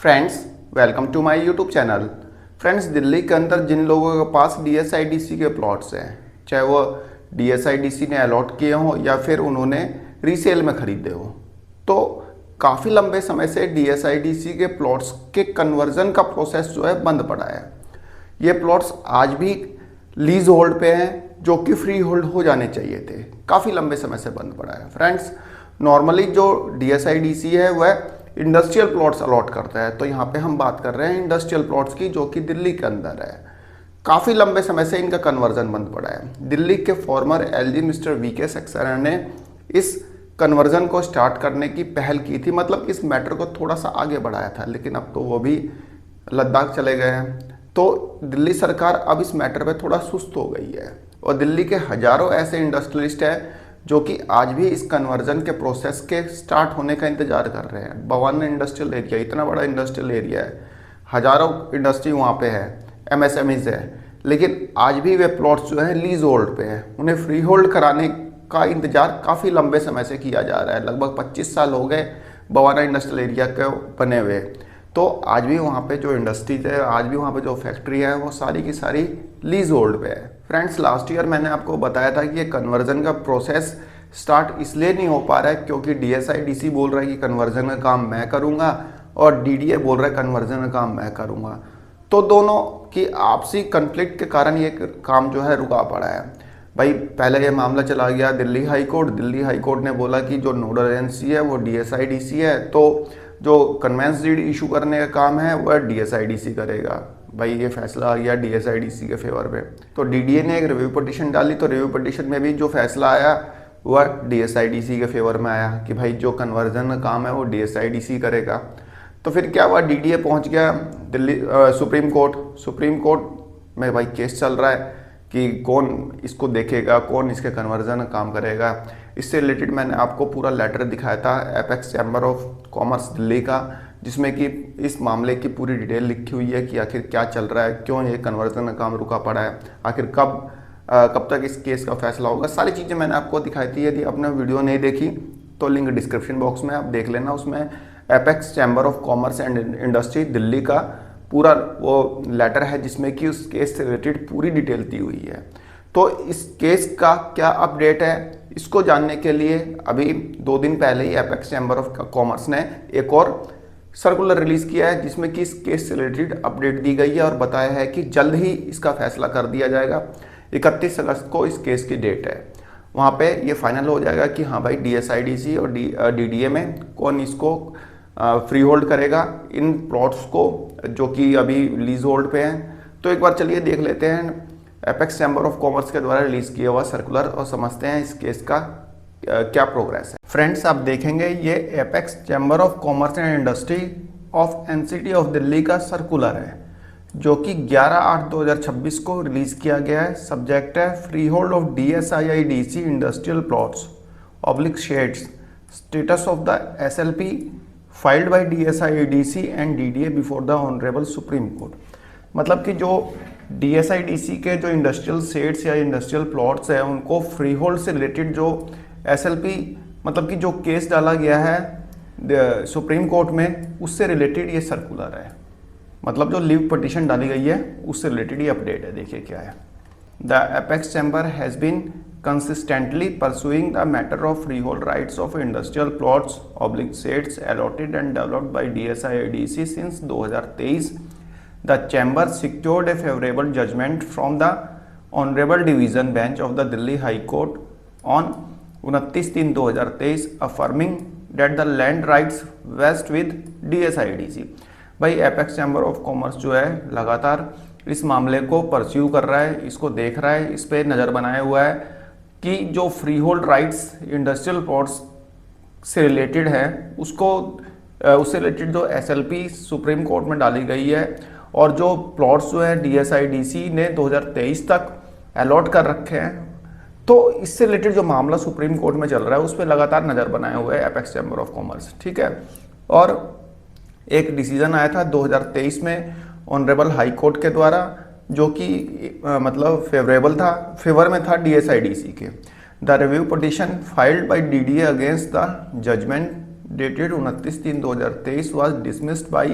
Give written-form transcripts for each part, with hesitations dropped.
Friends, welcome to my YouTube channel. Friends, Delhi के अंदर जिन लोगों के पास डीएसआईडीसी के प्लॉट्स हैं, चाहे वो डीएसआईडीसी ने अलॉट किए हों या फिर उन्होंने रीसेल में ख़रीदे हो, तो काफ़ी लंबे समय से डीएसआईडीसी के प्लॉट्स के कन्वर्जन का प्रोसेस जो है बंद पड़ा है। ये प्लॉट्स आज भी लीज होल्ड पे हैं, जो कि फ्री होल्ड हो जाने चाहिए थे। काफ़ी लंबे समय से बंद पड़ा है। फ्रेंड्स, नॉर्मली जो डीएसआईडीसी है वह इंडस्ट्रियल प्लॉट्स अलॉट करता है, तो यहाँ पे हम बात कर रहे हैं इंडस्ट्रियल प्लॉट्स की, जो कि दिल्ली के अंदर है। काफ़ी लंबे समय से इनका कन्वर्जन बंद पड़ा है। दिल्ली के former LG mister VK Saxena ने इस कन्वर्जन को स्टार्ट करने की पहल की थी, मतलब इस मैटर को थोड़ा सा आगे बढ़ाया था, लेकिन अब तो वो भी लद्दाख चले गए हैं। तो दिल्ली सरकार अब इस मैटर पे थोड़ा सुस्त हो गई है और दिल्ली के हज़ारों ऐसे इंडस्ट्रियलिस्ट हैं जो कि आज भी इस कन्वर्जन के प्रोसेस के स्टार्ट होने का इंतजार कर रहे हैं। भवानी इंडस्ट्रियल एरिया इतना बड़ा इंडस्ट्रियल एरिया है, हज़ारों इंडस्ट्री वहाँ पे है, एमएसएमईज है, लेकिन आज भी वे प्लॉट्स जो हैं लीज होल्ड पे हैं। उन्हें फ्री होल्ड कराने का इंतजार काफ़ी लंबे समय से किया जा रहा है। लगभग 25 साल हो गए भवाना इंडस्ट्रियल एरिया के बने हुए। तो आज भी वहाँ पे जो इंडस्ट्रीज है, आज भी वहाँ पे जो फैक्ट्री है, वो सारी की सारी लीज होल्ड पे है। फ्रेंड्स, लास्ट ईयर मैंने आपको बताया था कि ये कन्वर्जन का प्रोसेस स्टार्ट इसलिए नहीं हो पा रहा है क्योंकि डीएसआईडीसी बोल रहा है कि कन्वर्जन का काम मैं करूँगा और डीडीए बोल रहा है कन्वर्जन का काम मैं करूँगा। तो दोनों की आपसी कन्फ्लिक्ट के कारण ये काम जो है रुका पड़ा है। भाई, पहले ये मामला चला गया Delhi high court. Delhi high court ने बोला कि जो नोडल एजेंसी है वो डीएसआईडीसी है, तो जो कन्वेंस डीड इशू करने का काम है वह डीएसआईडीसी करेगा। भाई, ये फैसला आ गया डीएसआईडीसी के फेवर में। तो डीडीए ने एक रिव्यू पिटीशन डाली, तो रिव्यू पिटीशन में भी जो फैसला आया वह डीएसआईडीसी के फेवर में आया कि भाई जो कन्वर्जन का काम है वो डीएसआईडीसी करेगा। तो फिर क्या हुआ, डीडीए पहुंच गया Delhi supreme court. Supreme court में भाई केस चल रहा है कि कौन इसको देखेगा, कौन इसके कन्वर्जन का काम करेगा। इससे रिलेटेड मैंने आपको पूरा लेटर दिखाया था apex chamber of commerce Delhi का, जिसमें कि इस मामले की पूरी डिटेल लिखी हुई है कि आखिर क्या चल रहा है, क्यों ये कन्वर्जन का काम रुका पड़ा है, आखिर कब तक इस केस का फैसला होगा। सारी चीज़ें मैंने आपको दिखाई थी। यदि आपने वीडियो नहीं देखी तो लिंक डिस्क्रिप्शन बॉक्स में आप देख लेना। उसमें apex chamber of commerce and industry Delhi का पूरा वो लेटर है जिसमें कि उस केस से रिलेटेड पूरी डिटेल दी हुई है। तो इस केस का क्या अपडेट है, इसको जानने के लिए अभी 2 दिन पहले ही एपेक्स चैम्बर ऑफ कॉमर्स ने एक और सर्कुलर रिलीज किया है, जिसमें कि इस केस से रिलेटेड अपडेट दी गई है और बताया है कि जल्द ही इसका फैसला कर दिया जाएगा। 31 अगस्त को इस केस की डेट है। वहाँ पे ये फाइनल हो जाएगा कि हाँ भाई, डीएसआईडीसी और डीडीए में कौन इसको फ्री होल्ड करेगा, इन प्लॉट्स को जो कि अभी लीज होल्ड पे हैं। तो एक बार चलिए देख लेते हैं एपेक्स चैम्बर ऑफ कॉमर्स के द्वारा रिलीज किया हुआ सर्कुलर और समझते हैं इस केस का क्या प्रोग्रेस है। फ्रेंड्स, आप देखेंगे ये apex chamber of commerce and industry of NCT of Delhi का सर्कुलर है, जो कि 11/8/2026 को रिलीज किया गया है। सब्जेक्ट है freehold of DSIDC industrial plots oblique sheds, status of the SLP filed by DSIDC and DDA before the honourable supreme court. मतलब कि जो डीएसआईडीसी के जो इंडस्ट्रियल शेड्स या इंडस्ट्रियल प्लॉट्स हैं, उनको फ्री होल्ड से रिलेटेड जो एसएलपी मतलब कि जो केस डाला गया है सुप्रीम कोर्ट में, उससे रिलेटेड ये सर्कुलर है। मतलब जो लीव पिटीशन डाली गई है उससे रिलेटेड ये अपडेट है। देखिए क्या है। The apex chamber has been consistently pursuing the matter of freehold rights of industrial plots oblique sheds allotted and developed by DSIDC since 2023। The chamber secured a favorable judgment from the Honorable Division Bench of the Delhi High Court on 29/3/2023, affirming that the land rights vest with DSIDC। भाई, apex chamber of commerce जो है लगातार इस मामले को pursue कर रहा है, इसको देख रहा है, इस पर नज़र बनाया हुआ है कि जो free hold rights industrial plots से रिलेटेड है उससे रिलेटेड जो एसएलपी सुप्रीम कोर्ट में डाली गई है और जो प्लॉट्स जो है डीएसआईडीसी ने 2023 तक अलॉट कर रखे हैं, तो इससे रिलेटेड जो मामला सुप्रीम कोर्ट में चल रहा है उस पर लगातार नज़र बनाए हुए है एपेक्स चैम्बर ऑफ कॉमर्स। ठीक है। और एक डिसीजन आया था 2023 में ऑनरेबल हाई कोर्ट के द्वारा, जो कि मतलब फेवर में था डीएसआईडीसी के। The review petition filed by DDA against the judgment dated 29/3/2023 was dismissed by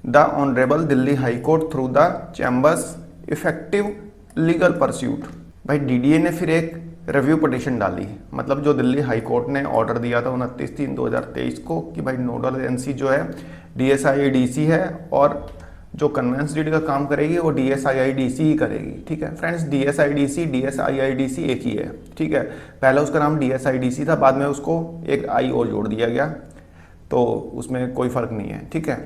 the honourable Delhi high court through the chambers effective legal pursuit. भाई डीडीए ने फिर एक रिव्यू पिटीशन डाली, मतलब जो दिल्ली हाई कोर्ट ने ऑर्डर दिया था 29/3/2023 को कि भाई नोडल एजेंसी जो है DSIIDC है और जो कन्वेंस डीड का काम करेगी वो DSIIDC ही करेगी। ठीक है फ्रेंड्स, DSIIDC एक ही है। ठीक है, पहले उसका नाम DSIDC था, बाद में उसको एक आई और जोड़ दिया गया, तो उसमें कोई फ़र्क नहीं है। ठीक है,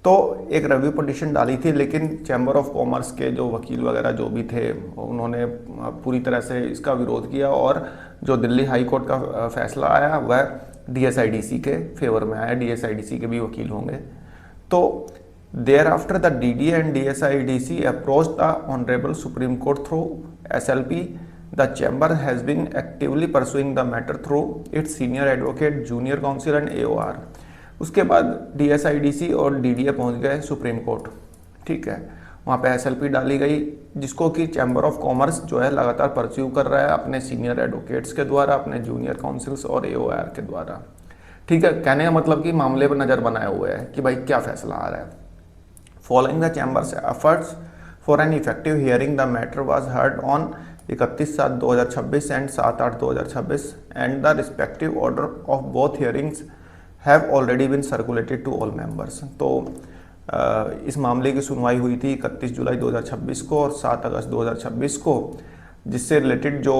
तो एक रिव्यू पिटीशन डाली थी, लेकिन चैम्बर ऑफ कॉमर्स के जो वकील वगैरह जो भी थे उन्होंने पूरी तरह से इसका विरोध किया और जो दिल्ली हाई कोर्ट का फैसला आया वह DSIDC के फेवर में आया। DSIDC के भी वकील होंगे। तो thereafter the DDA and DSIDC approached the Honorable Supreme Court through SLP. The chamber has been actively pursuing the matter through its senior advocate, junior counsel and AOR. उसके बाद DSIDC और DDA पहुंच गए सुप्रीम कोर्ट। ठीक है, वहाँ पे SLP डाली गई जिसको कि चैम्बर ऑफ कॉमर्स जो है लगातार परस्यू कर रहा है अपने सीनियर एडवोकेट्स के द्वारा, अपने जूनियर काउंसिल्स और AOR के द्वारा। ठीक है, कहने का मतलब कि मामले पर नज़र बनाए हुए है कि भाई क्या फैसला आ रहा है। Following the chamber's efforts for an effective hearing, the matter was heard on 31/7/2026 and 7/8/2026 and the respective order of both hearings have already been circulated to all members. तो इस मामले की सुनवाई हुई थी 31 जुलाई 2026 को और 7 अगस्त 2026 को, जिससे रिलेटेड जो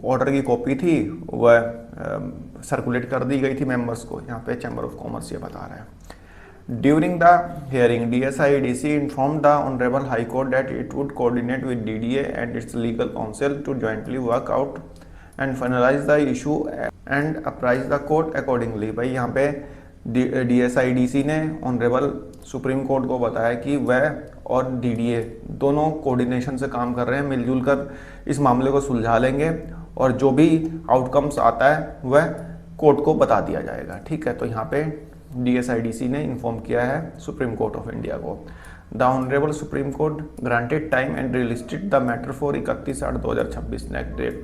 ऑर्डर की कॉपी थी वह सर्कुलेट कर दी गई थी मेंबर्स को। यहाँ पे चैम्बर ऑफ कॉमर्स ये बता रहा है। During the hearing, DSIDC informed the Honorable High Court that it would coordinate with DDA and its legal counsel to jointly work out and finalize the issue and apprise the court accordingly. भाई यहाँ पे DSIDC ने honourable supreme court को बताया कि वह और DDA दोनों कोऑर्डिनेशन से काम कर रहे हैं, मिलजुल कर इस मामले को सुलझा लेंगे और जो भी आउटकम्स आता है वह कोर्ट को बता दिया जाएगा। ठीक है, तो यहाँ पे DSIDC ने इन्फॉर्म किया है सुप्रीम कोर्ट ऑफ इंडिया को। The honourable supreme court granted time and relisted the matter for 31/8/2026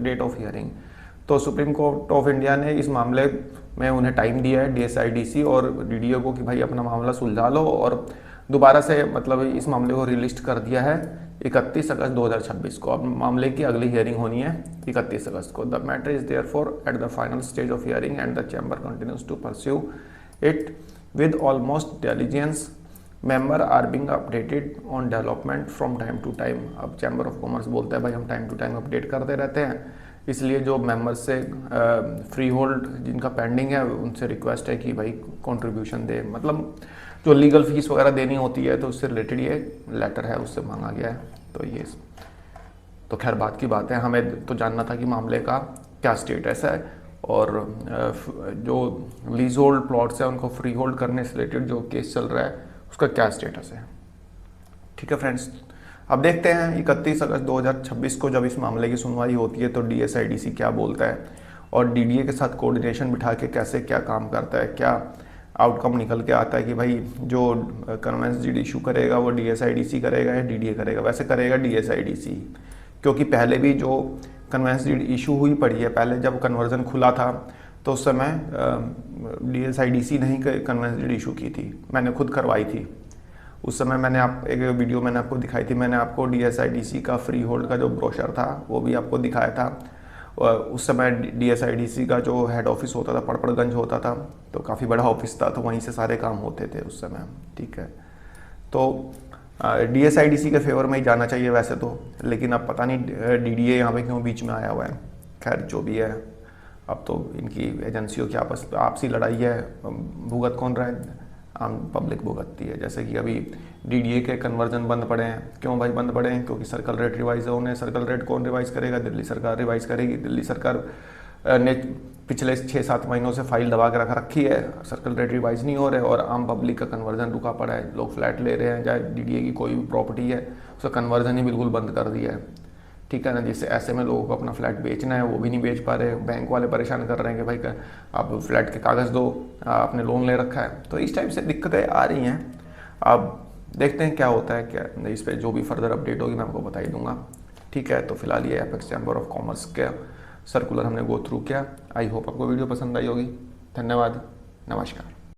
date of hearing. तो सुप्रीम कोर्ट ऑफ इंडिया ने इस मामले में उन्हें टाइम दिया है DSIDC और DDA को कि भाई अपना मामला सुलझा लो और दोबारा से मतलब इस मामले को रिलिस्ट कर दिया है 31 अगस्त 2026 को। अब मामले की अगली हियरिंग होनी है 31 अगस्त को। The matter is therefore at the final stage of hearing and the chamber continues to pursue it with almost diligence. Member are being updated on development from time to time. अब chamber of commerce बोलता है भाई हम time to time update करते रहते हैं, इसलिए जो मेंबर्स से फ्री होल्ड जिनका पेंडिंग है उनसे रिक्वेस्ट है कि भाई कंट्रीब्यूशन दे, मतलब जो लीगल फीस वगैरह देनी होती है तो उससे रिलेटेड ये लेटर है उससे मांगा गया है। तो ये तो खैर बात की बात है, हमें तो जानना था कि मामले का क्या स्टेटस है और जो लीज होल्ड प्लॉट्स है उनको फ्री होल्ड करने से रिलेटेड जो केस चल रहा है उसका क्या स्टेटस है। ठीक है फ्रेंड्स, अब देखते हैं 31 अगस्त 2026 को जब इस मामले की सुनवाई होती है तो DSIDC क्या बोलता है और DDA के साथ कोऑर्डिनेशन बिठा के कैसे क्या काम करता है, क्या आउटकम निकल के आता है कि भाई जो कन्वेंस डीड इशू करेगा वो DSIDC करेगा या DDA करेगा। वैसे करेगा DSIDC, क्योंकि पहले भी जो कन्वेंस डीड इशू हुई पड़ी है, पहले जब कन्वर्जन खुला था तो उस समय DSIDC ने ही कन्वेंस डीड इशू की थी, मैंने खुद करवाई थी। उस समय मैंने एक वीडियो मैंने आपको दिखाई थी, मैंने आपको DSIDC का फ्री होल्ड का जो ब्रोशर था वो भी आपको दिखाया था। उस समय DSIDC का जो हेड ऑफिस होता था पड़पड़गंज होता था, तो काफ़ी बड़ा ऑफिस था, तो वहीं से सारे काम होते थे उस समय। ठीक है, तो DSIDC के फेवर में ही जाना चाहिए वैसे तो, लेकिन अब पता नहीं DDA यहाँ पे क्यों बीच में आया हुआ है। खैर जो भी है, अब तो इनकी एजेंसियों की आपसी लड़ाई है, भुगत कौन रहा है, आम पब्लिक भुगतती है। जैसे कि अभी DDA के कन्वर्जन बंद पड़े हैं, क्यों भाई बंद पड़े हैं? क्योंकि सर्कल रेट रिवाइज होने, सर्कल रेट कौन रिवाइज करेगा? दिल्ली सरकार रिवाइज करेगी। दिल्ली सरकार ने पिछले 6-7 महीनों से फाइल दबा के रख रखी है, सर्कल रेट रिवाइज नहीं हो रहे और आम पब्लिक का कन्वर्जन रुका पड़ा है। लोग फ्लैट ले रहे हैं, चाहे DDA की कोई भी प्रॉपर्टी है उसका कन्वर्जन ही बिल्कुल बंद कर दिया है। ठीक है ना, जिससे ऐसे में लोगों को अपना फ्लैट बेचना है वो भी नहीं बेच पा रहे। बैंक वाले परेशान कर रहे हैं कि भाई आप फ्लैट के कागज़ दो, आपने लोन ले रखा है। तो इस टाइप से दिक्कतें आ रही हैं। अब देखते हैं क्या होता है, क्या इस पर जो भी फर्दर अपडेट होगी मैं आपको बता ही दूंगा। ठीक है, तो फिलहाल ये एपेक्स चैम्बर ऑफ कॉमर्स का सर्कुलर हमने गो थ्रू किया। आई होप आपको वीडियो पसंद आई होगी। धन्यवाद, नमस्कार।